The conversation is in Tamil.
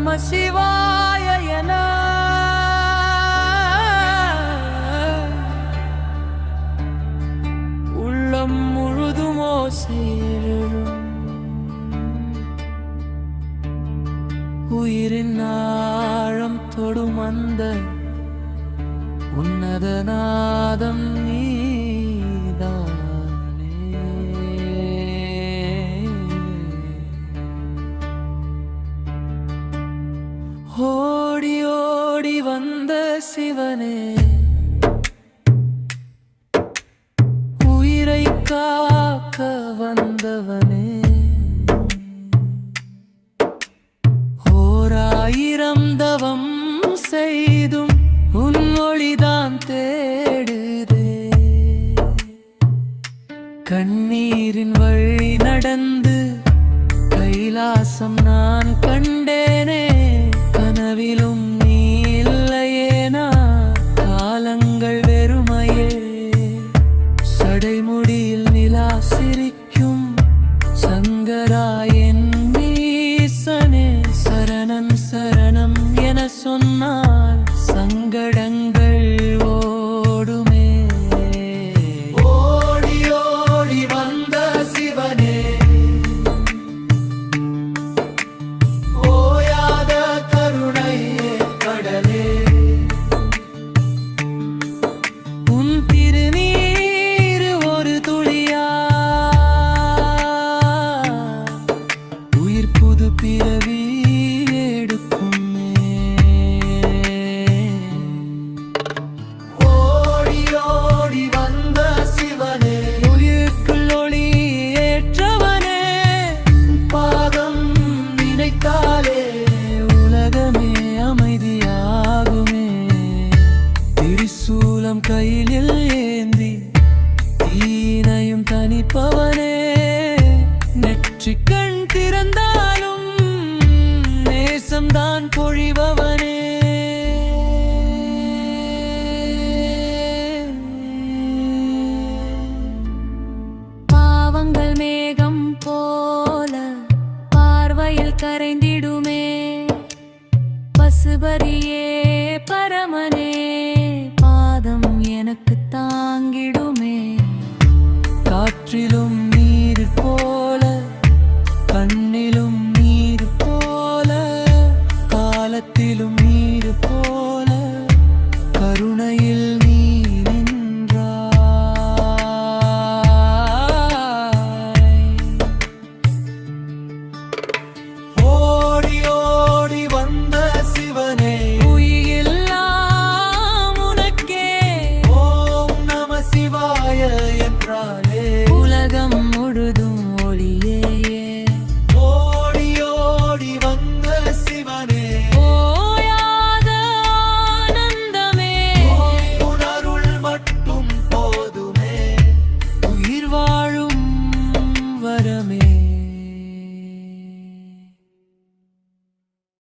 நம சிவாய என உள்ளம் முழுதும் ஓசையிலும் உயிரின் ஆழம் தொடும் அந்த உன்னத நாதம் நீதானே. ஓடி ஓடி வந்த சிவனே, உயிரை காக்க வந்தவனே, ஓராயிரம் தவம் செய்தும் உன் மொழிதான் தேடுதே. கண்ணீரின் வழி நடந்து கைலாசம் நான் கண்டேனே. கனவிலும் நீ இல்லையேனா, காலங்கள் வெறுமையே. சடைமுடியில் நிலா சிரிக்கும் சங்கராயன் மீசனே. சரணம் சரணம் என சொன்னால் சங்கடங்கள் ஓடுமே. ஓடி ஓடி வந்த சிவனே, ஓயாத கருணையே கடலே. உன் திருநீர் ஒரு துளியா உயிர் புது பிறவி கையில் ஏந்தி தீனையும் தனிப்பவனே. நெற்றிக் கண் திறந்தாலும் நேசம்தான் பொழிபவனே. பாவங்கள் மேகம் போல பார்வையில் கரைந்திடுமே. பசுபரியே